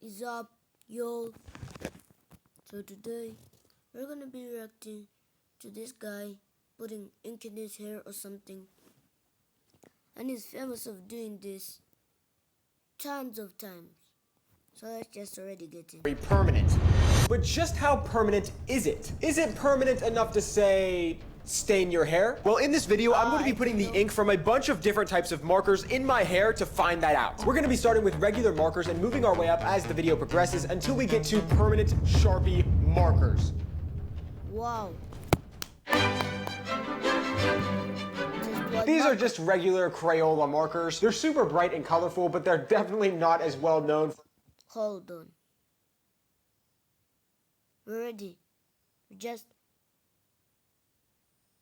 Is up, yo? So today we're gonna be reacting to this guy putting ink in his hair or something, and he's famous of doing this tons of times. So let's just already get in. Very permanent. But just how permanent is it? Is it permanent enough to say stain your hair? Well, in this video, I'm going to be putting the ink from a bunch of different types of markers in my hair to find that out. We're going to be starting with regular markers and moving our way up as the video progresses until we get to permanent Sharpie markers. Wow. These are just regular Crayola markers. They're super bright and colorful, but they're definitely not as well known. Hold on. We're ready. We're just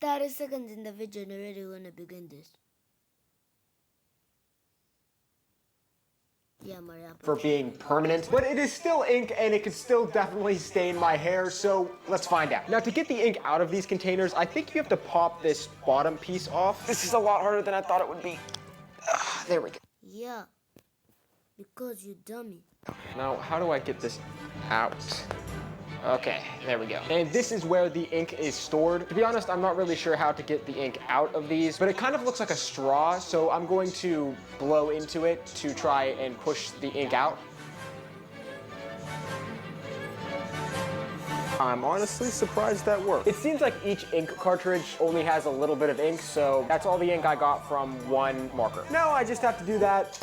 30 seconds in the video and already wanna begin this. Yeah, Maria. For being permanent, but it is still ink and it could still definitely stain my hair, so let's find out. Now, to get the ink out of these containers, I think you have to pop this bottom piece off. This is a lot harder than I thought it would be. There we go. Yeah, because you dummy. Now, how do I get this out? Okay, there we go. And this is where the ink is stored. To be honest, I'm not really sure how to get the ink out of these, but it kind of looks like a straw, so I'm going to blow into it to try and push the ink out. I'm honestly surprised that worked. It seems like each ink cartridge only has a little bit of ink, so that's all the ink I got from one marker. Now I just have to do that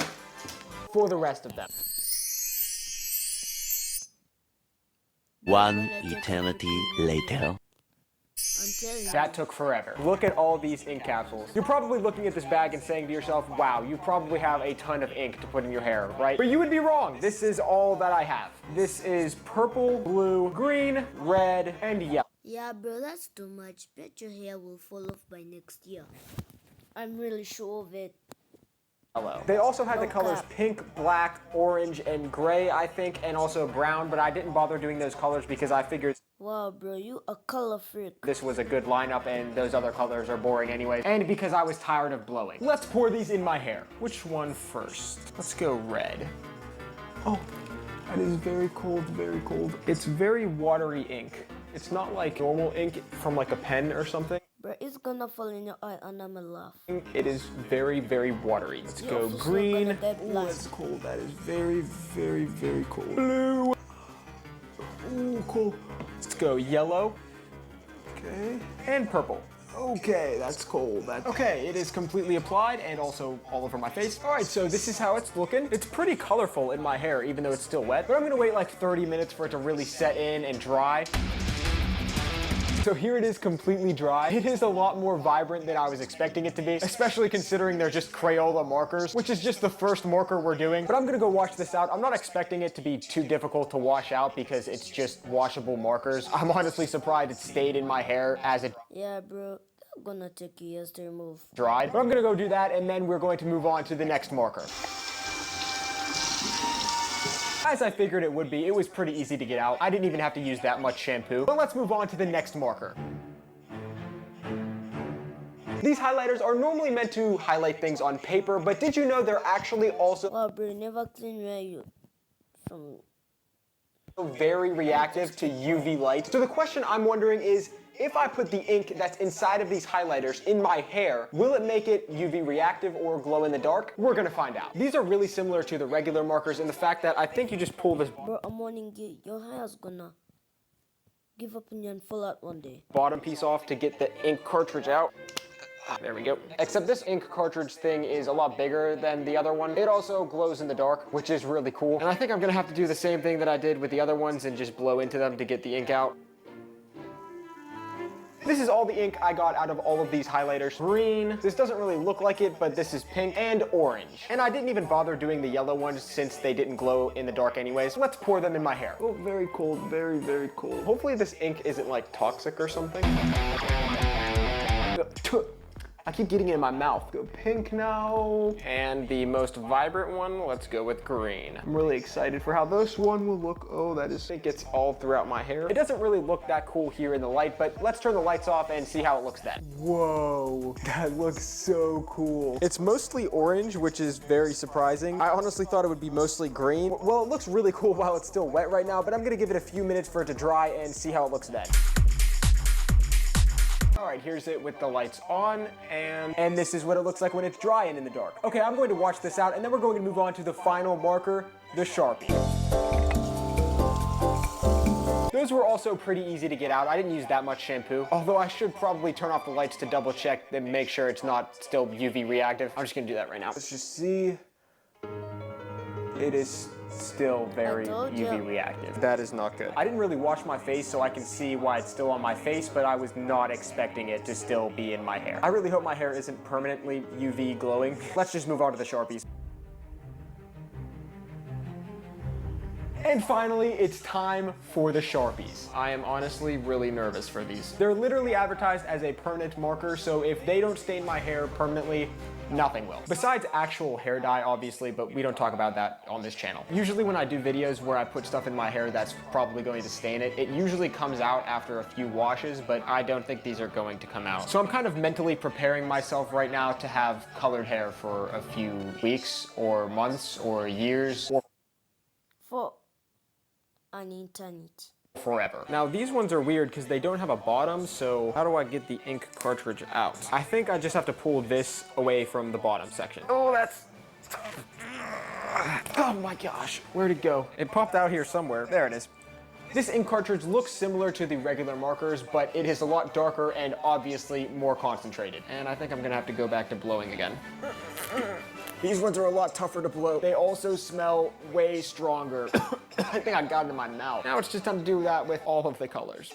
for the rest of them. One eternity later. I'm telling you. That took forever. Look at all these ink capsules. You're probably looking at this bag and saying to yourself, wow, you probably have a ton of ink to put in your hair, right? But you would be wrong. This is all that I have. This is purple, blue, green, red, and yellow. Yeah, bro, that's too much. Bet your hair will fall off by next year. I'm really sure of it. They also had the No colors cap. pink, black, orange, and gray, I think, and also brown, but I didn't bother doing those colors because I figured Wow, bro, you a color freak. this was a good lineup and those other colors are boring anyway, and because I was tired of blowing. Let's pour these in my hair. Which one first? Let's go red. Oh, that is very cold, very cold. It's very watery ink. It's not like normal ink from like a pen or something. Bro, it's gonna fall in your eye and I'ma laugh. It is very, very watery. Let's go for sure green. gonna dead Ooh, blind. that's cold. That is very, very, very cold. Blue. Ooh, cool. Let's go yellow. Okay. And purple. Okay, that's cold. Okay, it is completely applied and also all over my face. All right, so this is how it's looking. It's pretty colorful in my hair, even though it's still wet. But I'm gonna wait like 30 minutes for it to really set in and dry. So here it is completely dry. It is a lot more vibrant than I was expecting it to be, especially considering they're just Crayola markers, which is just the first marker we're doing. But I'm gonna go wash this out. I'm not expecting it to be too difficult to wash out because it's just washable markers. I'm honestly surprised it stayed in my hair as it Yeah, bro, that's gonna take years to remove. dried. But I'm gonna go do that and then we're going to move on to the next marker. As I figured it would be, it was pretty easy to get out. I didn't even have to use that much shampoo. But let's move on to the next marker. These highlighters are normally meant to highlight things on paper, but did you know they're actually also Wow, bro, you never clean where you from. very reactive to UV light? So the question I'm wondering is, if I put the ink that's inside of these highlighters in my hair, will it make it UV reactive or glow in the dark? We're gonna find out. These are really similar to the regular markers in the fact that I think you just pull this Bro, I'm warning you, your hair's gonna give up on you and fall out one day. bottom piece off to get the ink cartridge out. There we go. Except this ink cartridge thing is a lot bigger than the other one. It also glows in the dark, which is really cool. And I think I'm gonna have to do the same thing that I did with the other ones and just blow into them to get the ink out. This is all the ink I got out of all of these highlighters. Green, this doesn't really look like it, but this is pink, and orange. And I didn't even bother doing the yellow ones since they didn't glow in the dark anyways. So let's pour them in my hair. Oh, very cold, very, very cold. Hopefully this ink isn't like toxic or something. I keep getting it in my mouth. Go pink now. And the most vibrant one, let's go with green. I'm really excited for how this one will look. Oh, it gets all throughout my hair. It doesn't really look that cool here in the light, but let's turn the lights off and see how it looks then. Whoa, that looks so cool. It's mostly orange, which is very surprising. I honestly thought it would be mostly green. Well, it looks really cool while it's still wet right now, but I'm gonna give it a few minutes for it to dry and see how it looks then. All right, here's it with the lights on, and this is what it looks like when it's dry and in the dark. Okay, I'm going to wash this out, and then we're going to move on to the final marker, the Sharpie. Those were also pretty easy to get out. I didn't use that much shampoo, although I should probably turn off the lights to double check and make sure it's not still UV reactive. I'm just gonna do that right now. Let's just see. It is still very UV reactive. That is not good. I didn't really wash my face so I can see why it's still on my face, but I was not expecting it to still be in my hair. I really hope my hair isn't permanently UV glowing. Let's just move on to the Sharpies. And finally, it's time for the Sharpies. I am honestly really nervous for these. They're literally advertised as a permanent marker, so if they don't stain my hair permanently, nothing will. Besides actual hair dye, obviously, but we don't talk about that on this channel. Usually when I do videos where I put stuff in my hair that's probably going to stain it, it usually comes out after a few washes, but I don't think these are going to come out. So I'm kind of mentally preparing myself right now to have colored hair for a few weeks or months or years or on internet. Forever. Now these ones are weird because they don't have a bottom, so how do I get the ink cartridge out? I think I just have to pull this away from the bottom section. Oh, that's... Oh my gosh, where'd it go? It popped out here somewhere. There it is. This ink cartridge looks similar to the regular markers, but it is a lot darker and obviously more concentrated. And I think I'm gonna have to go back to blowing again. These ones are a lot tougher to blow. They also smell way stronger. I think I got it in my mouth. Now it's just time to do that with all of the colors.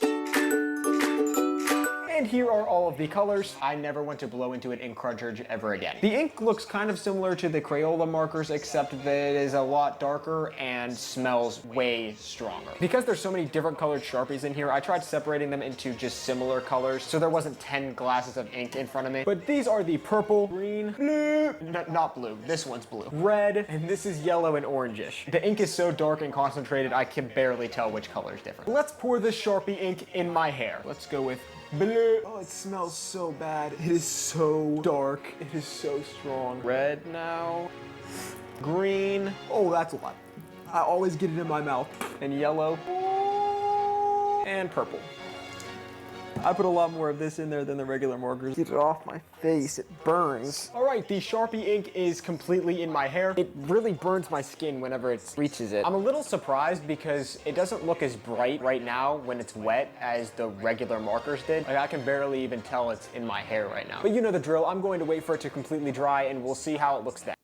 And here are all of the colors. I never want to blow into an ink cartridge ever again. The ink looks kind of similar to the Crayola markers, except that it is a lot darker and smells way stronger. Because there's so many different colored Sharpies in here, I tried separating them into just similar colors, so there wasn't 10 glasses of ink in front of me. But these are the purple, green, blue, not blue, this one's blue, red, and this is yellow and orangish. The ink is so dark and concentrated, I can barely tell which color is different. Let's pour the Sharpie ink in my hair. Let's go with blue. Oh, it smells so bad. It is so dark. It is so strong. Red now. Green. Oh, that's a lot. I always get it in my mouth. And yellow. And purple. I put a lot more of this in there than the regular markers. Get it off my face, it burns. All right, the Sharpie ink is completely in my hair. It really burns my skin whenever it reaches it. I'm a little surprised because it doesn't look as bright right now when it's wet as the regular markers did. Like, I can barely even tell it's in my hair right now. But you know the drill, I'm going to wait for it to completely dry and we'll see how it looks then.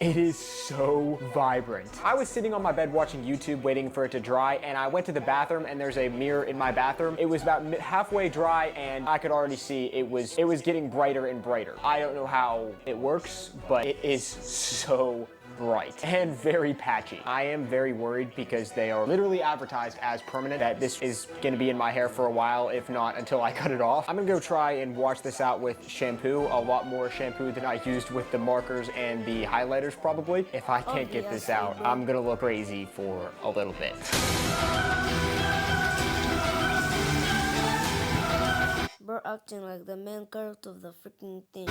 It is so vibrant. I was sitting on my bed watching YouTube waiting for it to dry, and I went to the bathroom and there's a mirror in my bathroom. It was about halfway dry and I could already see it was getting brighter and brighter. I don't know how it works, but it is so bright and very patchy. I am very worried because they are literally advertised as permanent, that this is gonna be in my hair for a while, if not until I cut it off. I'm gonna go try and wash this out with shampoo, a lot more shampoo than I used with the markers and the highlighters probably. If I can't get this out, I'm gonna look crazy for a little bit. Bro acting like the main character of the freaking thing.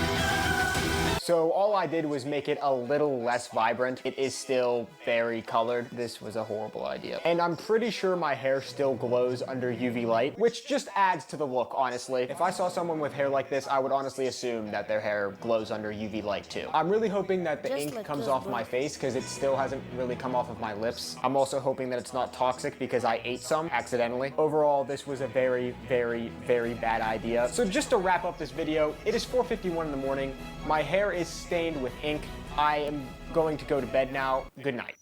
So all I did was make it a little less vibrant. It is still very colored. This was a horrible idea. And I'm pretty sure my hair still glows under UV light, which just adds to the look, honestly. If I saw someone with hair like this, I would honestly assume that their hair glows under UV light too. I'm really hoping that the ink comes off my face because it still hasn't really come off of my lips. I'm also hoping that it's not toxic because I ate some accidentally. Overall, this was a very, very, very bad idea. So just to wrap up this video, it is 4:51 in the morning. My hair is stained with ink. I am going to go to bed now. Good night.